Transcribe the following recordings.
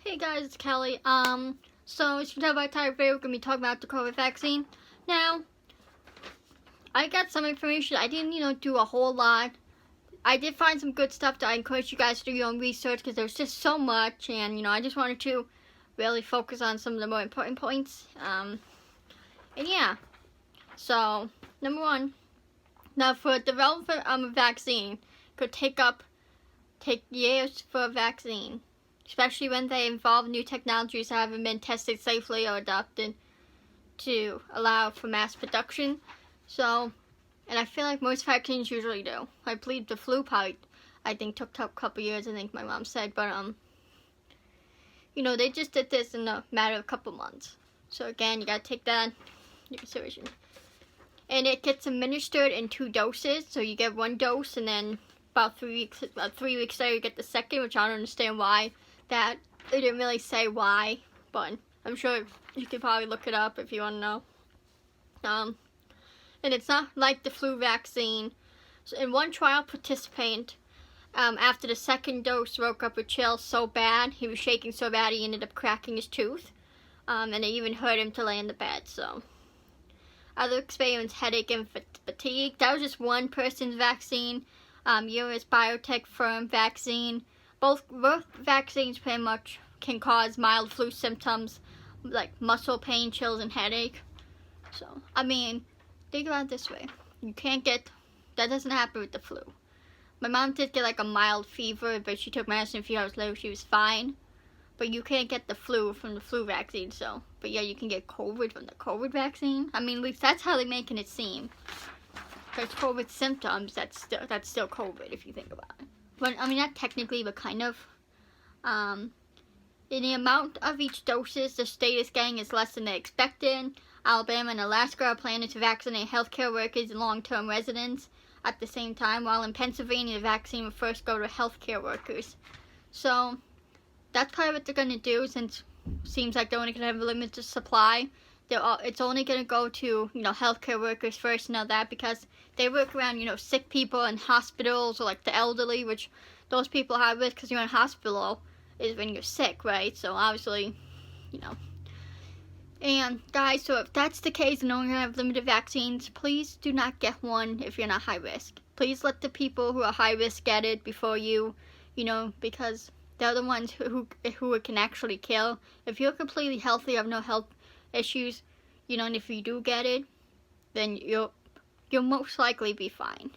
Hey guys, it's Kelly. So as you can tell by the title video, we're gonna be talking about the COVID vaccine. Now, I got some information. I didn't, do a whole lot. I did find some good stuff that I encourage you guys to do your own research because there's just so much, and I just wanted to really focus on some of the more important points. And yeah. So number one, now for development of a vaccine, it could take years for a vaccine, especially when they involve new technologies that haven't been tested safely or adopted to allow for mass production. So, and I feel like most vaccines usually do. I believe the flu probably, took a couple years, I think my mom said, but they just did this in a matter of a couple months. So again, you gotta take that into consideration. And it gets administered in 2 doses, so you get 1 dose, and then about 3 weeks later you get the second, which I don't understand why. That they didn't really say why, but I'm sure you could probably look it up if you want to know. And it's not like the flu vaccine. So in one trial participant, after the second dose, woke up with chills so bad, he was shaking so bad he ended up cracking his tooth, and they even hurt him to lay in the bed. So other experiments, headache and fatigue. That was just one person's vaccine. US biotech firm vaccine. Both vaccines pretty much can cause mild flu symptoms like muscle pain, chills, and headache. So, think about it this way. That doesn't happen with the flu. My mom did get like a mild fever, but she took medicine a few hours later, she was fine. But you can't get the flu from the flu vaccine, so. But yeah, you can get COVID from the COVID vaccine. At least that's how they're making it seem. There's COVID symptoms, that's still COVID if you think about it. But, not technically, but kind of. In the amount of each doses the state is getting is less than they expected. Alabama and Alaska are planning to vaccinate healthcare workers and long-term residents at the same time, while in Pennsylvania the vaccine will first go to healthcare workers. So, that's kind of what they're going to do, since it seems like they're only going to have a limited supply. It's only going to go to, healthcare workers first and all that, because they work around, sick people in hospitals or like the elderly, which those people have risk because you're in a hospital is when you're sick, right? So obviously, And guys, so if that's the case and only have limited vaccines, please do not get one if you're not high risk. Please let the people who are high risk get it before you, because they're the ones who it can actually kill. If you're completely healthy, have no health issues, and if you do get it, then you'll most likely be fine.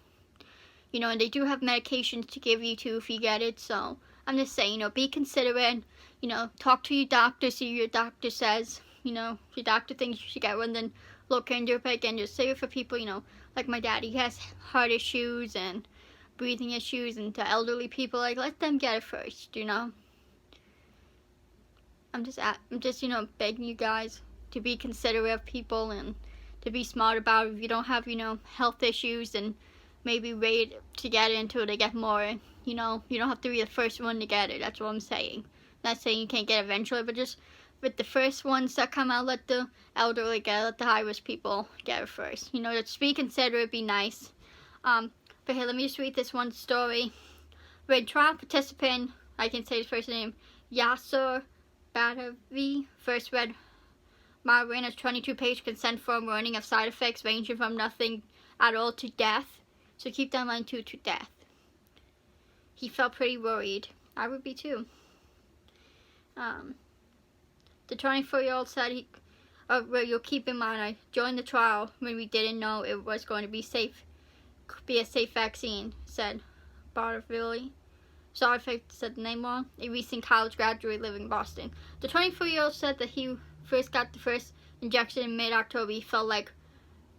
And they do have medications to give you too if you get it. So I'm just saying, be considerate. Talk to your doctor, see what your doctor says. If your doctor thinks you should get one, then look into it. But again, just save it for people, like my dad. He has heart issues and breathing issues, and to elderly people, like, let them get it first. I'm just begging you guys to be considerate of people and to be smart about it. If you don't have, health issues, and maybe wait to get into it to get more. You don't have to be the first one to get it. That's what I'm saying. Not saying you can't get it eventually, but just with the first ones that come out, let the elderly get it, let the high-risk people get it first. Just be considerate, be nice. But here, let me just read this one story. Where trial participant, I can say his first name, Yasser Badavi, first read Marina's 22-page consent form warning of side effects ranging from nothing at all to death. So keep that in mind too, to death. He felt pretty worried. I would be too. The 24-year-old said you'll keep in mind, I joined the trial when we didn't know it was going to be a safe vaccine, said Badavi. Sorry if I said the name wrong. A recent college graduate living in Boston. The 24-year-old said that he first got the first injection in mid-October. He felt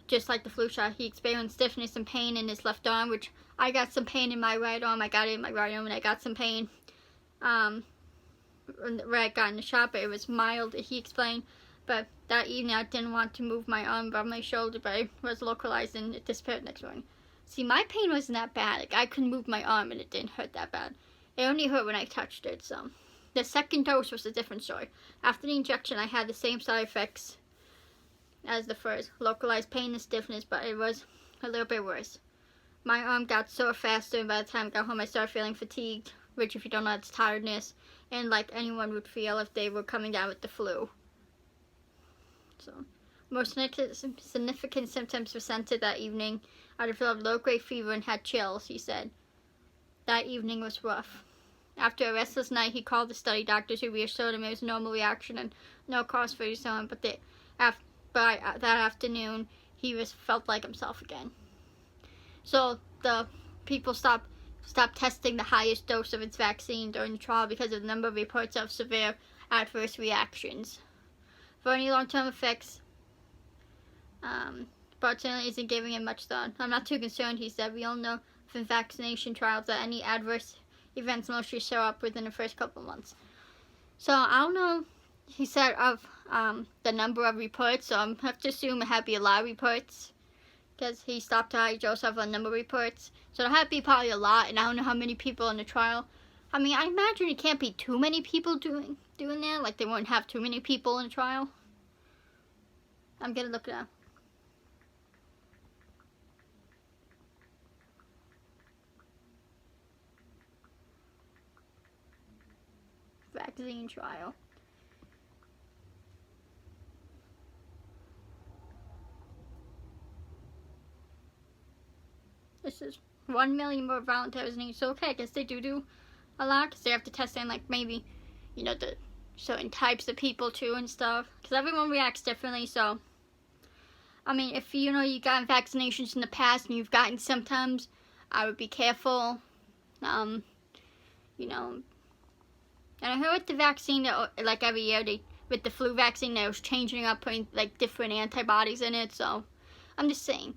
just like the flu shot. He experienced stiffness and pain in his left arm, which I got some pain in my right arm. I got it in my right arm, and I got some pain where I got in the shot, but it was mild, he explained. But that evening, I didn't want to move my arm above my shoulder, but it was localized, and it disappeared next morning. See, my pain wasn't that bad. I couldn't move my arm, and it didn't hurt that bad. It only hurt when I touched it, so. The second dose was a different story. After the injection, I had the same side effects as the first. Localized pain and stiffness, but it was a little bit worse. My arm got sore faster, and by the time I got home, I started feeling fatigued. which if you don't know, it's tiredness, and like anyone would feel if they were coming down with the flu. So, most significant symptoms presented that evening. I developed low-grade fever and had chills, he said. That evening was rough. After a restless night, he called the study doctors, who reassured him it was a normal reaction and no cause for concern, but that afternoon, he felt like himself again. So, the people stopped testing the highest dose of its vaccine during the trial because of the number of reports of severe adverse reactions. For any long-term effects, Barton isn't giving it much thought. I'm not too concerned, he said. We all know from vaccination trials that any adverse events mostly show up within the first couple of months. So I don't know, he said, of the number of reports, so I have to assume it had to be a lot of reports, because he stopped high dose of a number of reports. So there had to be probably a lot, and I don't know how many people in the trial. I mean, I imagine it can't be too many people doing that, like they won't have too many people in the trial. I'm gonna look it up. Vaccine trial. This is 1 million more volunteers needed. So okay, I guess they do a lot, because they have to test in like maybe, you know, the certain types of people too and stuff, because everyone reacts differently. So I mean, if you know you got vaccinations in the past and you've gotten symptoms, I would be careful. You know, and I heard with the vaccine that like every year with the flu vaccine they was changing up, putting like different antibodies in it. So I'm just saying,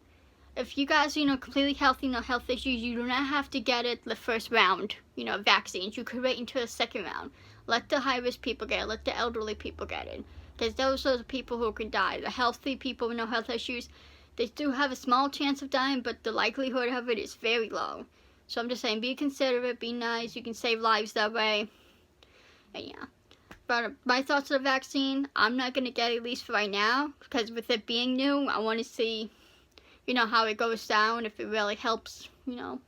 if you guys are, you know, completely healthy, no health issues, you do not have to get it the first round, you know, vaccines. You could wait until the second round. Let the high-risk people get it. Let the elderly people get it. Because those are the people who can die. The healthy people with no health issues, they do have a small chance of dying, but the likelihood of it is very low. So I'm just saying, be considerate, be nice. You can save lives that way. And yeah. But my thoughts on the vaccine, I'm not going to get it, at least for right now. Because with it being new, I want to see, you know, how it goes down, if it really helps, you know,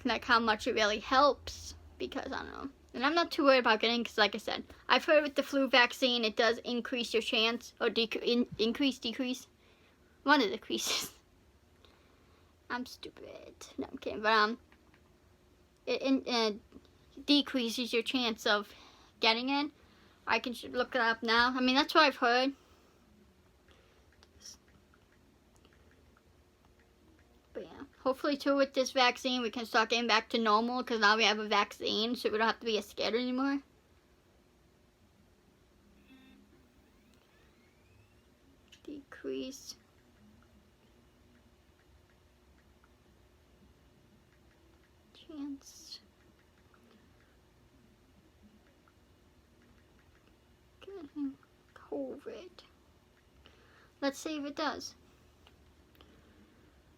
like how much it really helps, because I don't know. And I'm not too worried about getting, because like I said, I've heard with the flu vaccine, it does increase your chance, or decrease, one of the decreases. I'm stupid. No, I'm kidding, but it decreases your chance of getting it. I can look it up now. I mean, that's what I've heard. But yeah, hopefully too with this vaccine we can start getting back to normal, because now we have a vaccine, so we don't have to be as scared anymore. Decrease. Chance. Getting COVID. Let's see if it does.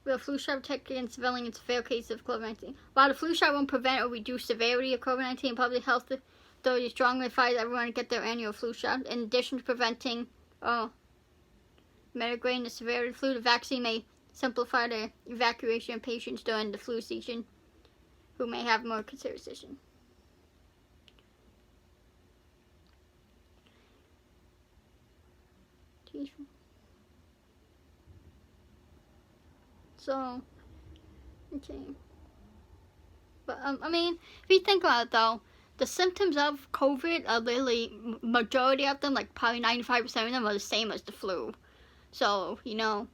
Will flu shot protect against developing a severe case of COVID-19? While the flu shot won't prevent or reduce severity of COVID-19, public health authorities strongly advise everyone to get their annual flu shot. In addition to preventing mitigating the severity of the flu, the vaccine may simplify the evacuation of patients during the flu season who may have more consideration. So, okay. But, I mean, if you think about it, though, the symptoms of COVID are literally, majority of them, like probably 95% of them, are the same as the flu. So, you know,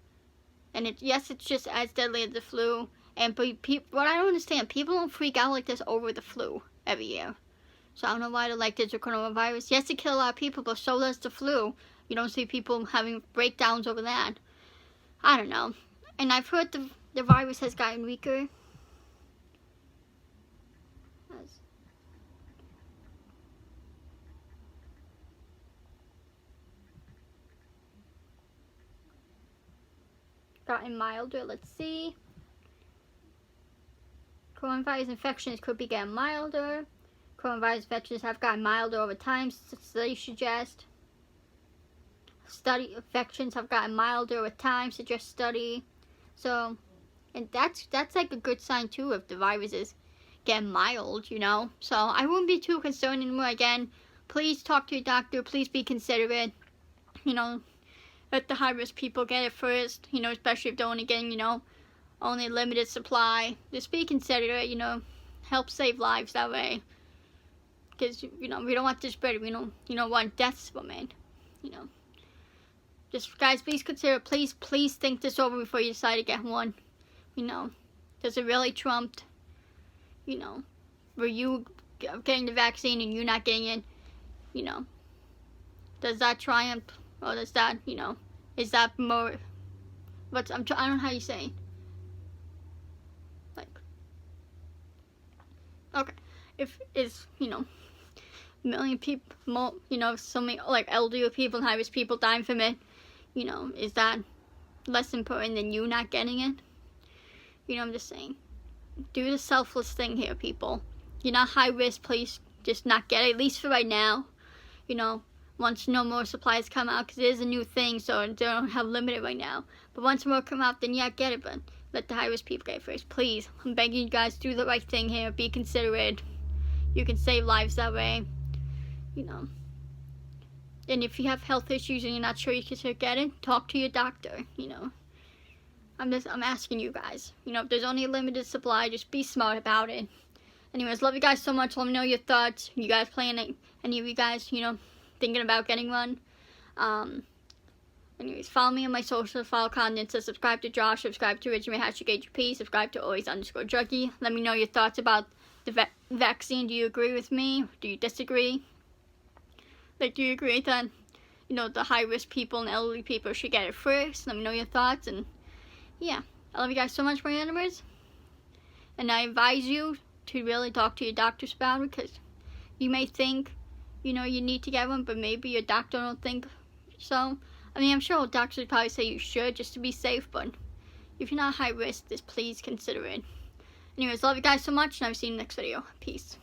and yes, it's just as deadly as the flu. And but what I don't understand, people don't freak out like this over the flu every year. So I don't know why they're like this with coronavirus. Yes, it kills a lot of people, but so does the flu. You don't see people having breakdowns over that. I don't know. And I've heard the virus has gotten weaker. Gotten milder. Let's see. Coronavirus infections could be getting milder. Coronavirus infections have gotten milder over time, studies suggest. Infections have gotten milder with time, suggest study. So, and that's like a good sign too if the virus is get mild, you know. So I wouldn't be too concerned anymore. Again, please talk to your doctor. Please be considerate. You know, let the high-risk people get it first, you know, especially if they're only getting, you know, only limited supply. Just be considerate, you know, help save lives that way. Because, you know, we don't want this spread. We don't, you know, want deaths from it, you know. Just, guys, please consider, please think this over before you decide to get one. You know, does it really trump, you know, were you getting the vaccine and you not getting it, you know, does that triumph, or does that, you know, is that more, I don't know how you say, like, okay, if it's, you know, a million people, more, you know, so many, like, elderly people and high-risk people dying from it, you know, is that less important than you not getting it? You know, I'm just saying, do the selfless thing here, people. You're not high risk, please just not get it, at least for right now. You know, once no more supplies come out, because it is a new thing, so they don't have limited right now. But once more come out, then yeah, get it, but let the high risk people get it first. Please, I'm begging you guys, do the right thing here, be considerate. You can save lives that way, you know. And if you have health issues and you're not sure you can get it, talk to your doctor, you know. I'm asking you guys, you know, if there's only a limited supply, just be smart about it. Anyways, love you guys so much. Let me know your thoughts. You guys planning, any of you guys, you know, thinking about getting one. Anyways, follow me on my socials, follow content, so subscribe to Josh, subscribe to #HGP, subscribe to always_druggy. Let me know your thoughts about the vaccine. Do you agree with me? Do you disagree? Like, do you agree that, you know, the high-risk people and elderly people should get it first? Let me know your thoughts, and yeah, I love you guys so much, my animals. And I advise you to really talk to your doctors about it, because you may think, you know, you need to get one, but maybe your doctor don't think so. I mean, I'm sure doctors would probably say you should just to be safe, but if you're not high risk, just please consider it. Anyways, love you guys so much, and I'll see you in the next video. Peace.